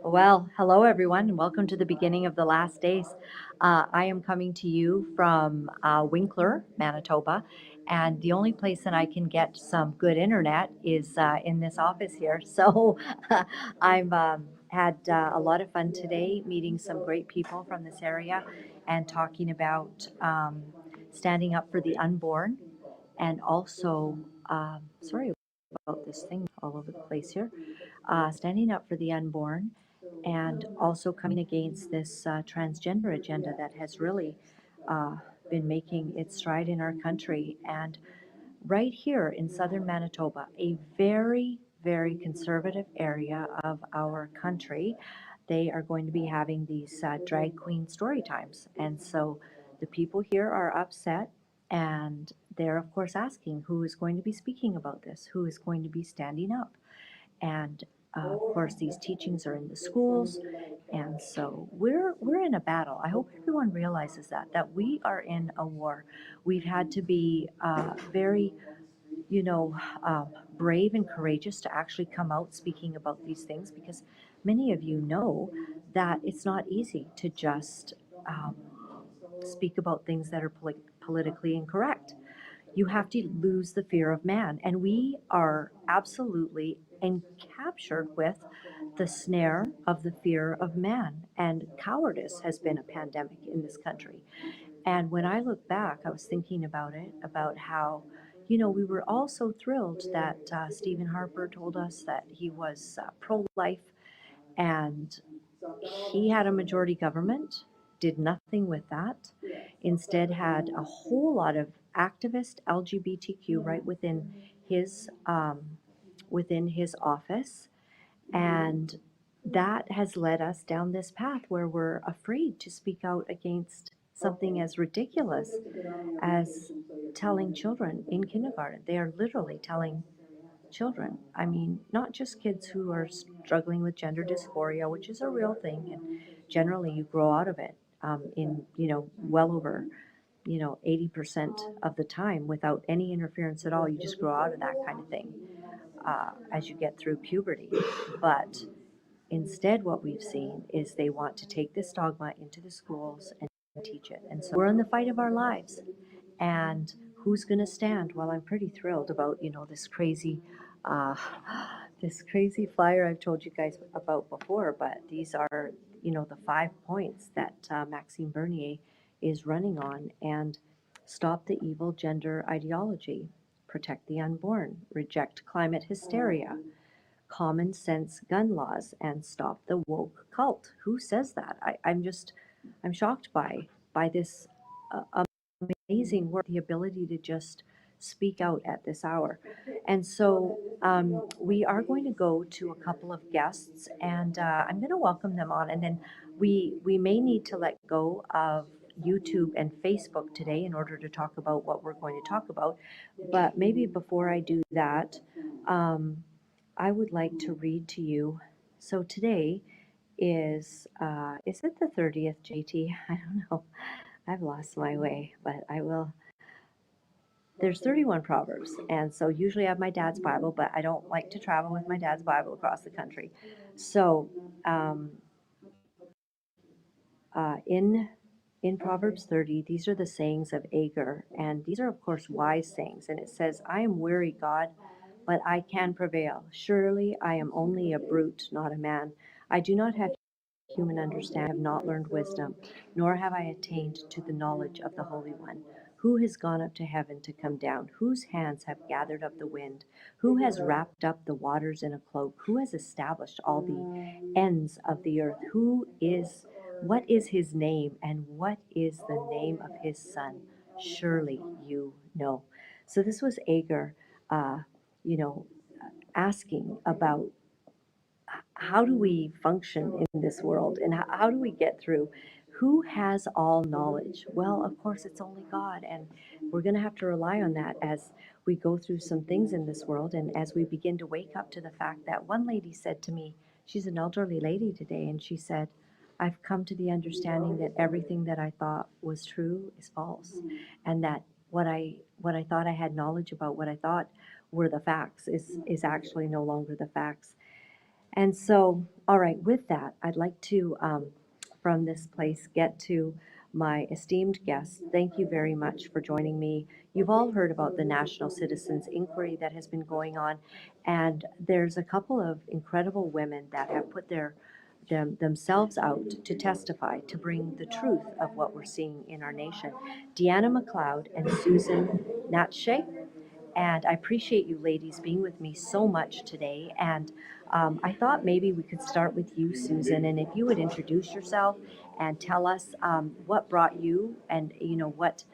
Well, hello everyone, and welcome to the beginning of the last days. I am coming to you from Winkler, Manitoba, and the only place that I can get some good internet is in this office here. So I've had a lot of fun today meeting some great people from this area and talking about standing up for the unborn and also, sorry about this thing all over the place here, standing up for the unborn and also coming against this transgender agenda that has really uh, been making its stride in our country. And right here in southern Manitoba, a very, very conservative area of our country, they are going to be having these drag queen story times. And so the people here are upset, and they're, of course, asking who is going to be speaking about this, who is going to be standing up. And of course, these teachings are in the schools, and so we're in a battle. I hope everyone realizes that we are in a war. We've had to be very, you know, brave and courageous to actually come out speaking about these things, because many of you know that it's not easy to just speak about things that are politically incorrect. You have to lose the fear of man. And we are absolutely encaptured with the snare of the fear of man. And cowardice has been a pandemic in this country. And when I look back, I was thinking about it, about how, we were all so thrilled that Stephen Harper told us that he was pro life, and he had a majority government, did nothing with that, instead had a whole lot of activist LGBTQ right within his office, and that has led us down this path where we're afraid to speak out against something as ridiculous as telling children in kindergarten. They are literally telling children. I mean, not just kids who are struggling with gender dysphoria, which is a real thing, and generally you grow out of it in, well over, 80% of the time without any interference at all. You just grow out of that kind of thing as you get through puberty. But instead, what we've seen is they want to take this dogma into the schools and teach it. And so we're in the fight of our lives. And who's going to stand? Well, I'm pretty thrilled about, this crazy, uh, this crazy flyer I've told you guys about before. But these are, the 5 points that Maxime Bernier is running on. And stop the evil gender ideology, protect the unborn, reject climate hysteria, common sense gun laws, and stop the woke cult. Who says that? I'm shocked by this amazing work, the ability to just speak out at this hour. And so we are going to go to a couple of guests, and I'm going to welcome them on, and then we may need to let go of YouTube and Facebook today in order to talk about what we're going to talk about. But maybe before I do that, I would like to read to you. So today is it the 30th, JT? I don't know. I've lost my way, but I will. There's 31 Proverbs, and so usually I have my dad's Bible, but I don't like to travel with my dad's Bible across the country. So in Proverbs 30, these are the sayings of Agur, and these are, of course, wise sayings. And it says, I am weary, God, but I can prevail. Surely I am only a brute, not a man. I do not have human understanding, I have not learned wisdom, nor have I attained to the knowledge of the Holy One. Who has gone up to heaven to come down? Whose hands have gathered up the wind? Who has wrapped up the waters in a cloak? Who has established all the ends of the earth? What is his name, and what is the name of his son? Surely you know. So this was Agur, you know, asking about how do we function in this world, and how do we get through? Who has all knowledge? Well, of course, it's only God, and we're going to have to rely on that as we go through some things in this world, and as we begin to wake up to the fact that one lady said to me, she's an elderly lady today, and she said, I've come to the understanding that everything that I thought was true is false, and that what I thought I had knowledge about, what I thought were the facts, is actually no longer the facts. And so, all right, with that, I'd like to, from this place, get to my esteemed guests. Thank you very much for joining me. You've all heard about the National Citizens Inquiry that has been going on, and there's a couple of incredible women that have put themselves out to testify, to bring the truth of what we're seeing in our nation. Deanna McLeod and Susan Natsheh. And I appreciate you ladies being with me so much today. And I thought maybe we could start with you, Susan, and if you would introduce yourself and tell us what brought you and, you know, what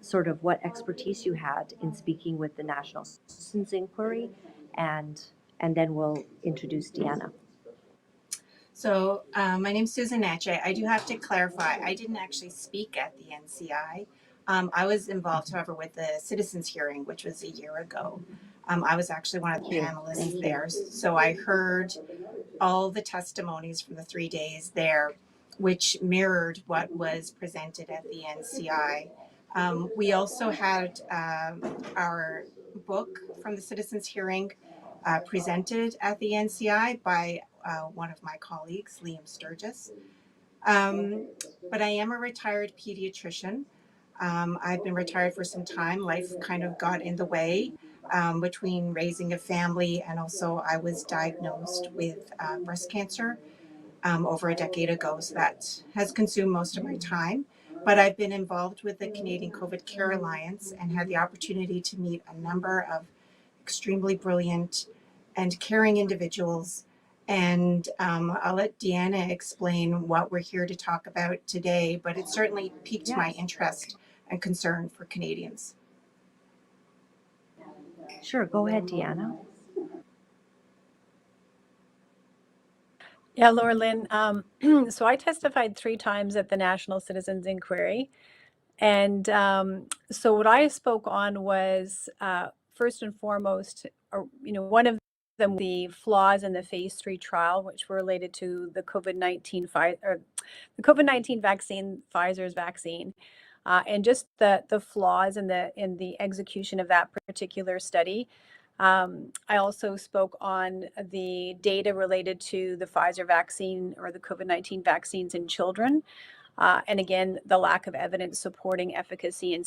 sort of what expertise you had in speaking with the National Citizens Inquiry, and then we'll introduce Deanna. So my name is Susan Natsheh. I do have to clarify, I didn't actually speak at the NCI. I was involved, however, with the citizens hearing, which was a year ago. I was actually one of the panelists there. So I heard all the testimonies from the 3 days there, which mirrored what was presented at the NCI. We also had our book from the citizens hearing presented at the NCI by one of my colleagues, Liam Sturgis. But I am a retired pediatrician. I've been retired for some time. Life kind of got in the way between raising a family, and also I was diagnosed with breast cancer over a decade ago. So that has consumed most of my time. But I've been involved with the Canadian COVID Care Alliance and had the opportunity to meet a number of extremely brilliant and caring individuals. And I'll let Deanna explain what we're here to talk about today, but it certainly piqued my interest and concern for Canadians. Sure, go ahead, Deanna. Yeah, Laura-Lynn. So I testified 3 times at the National Citizens Inquiry. And so what I spoke on was, first and foremost, one of them, the flaws in the phase 3 trial, which were related to the COVID-19 vaccine, Pfizer's vaccine, and just the flaws in the execution of that particular study. I also spoke on the data related to the Pfizer vaccine or the COVID-19 vaccines in children. And again, the lack of evidence supporting efficacy and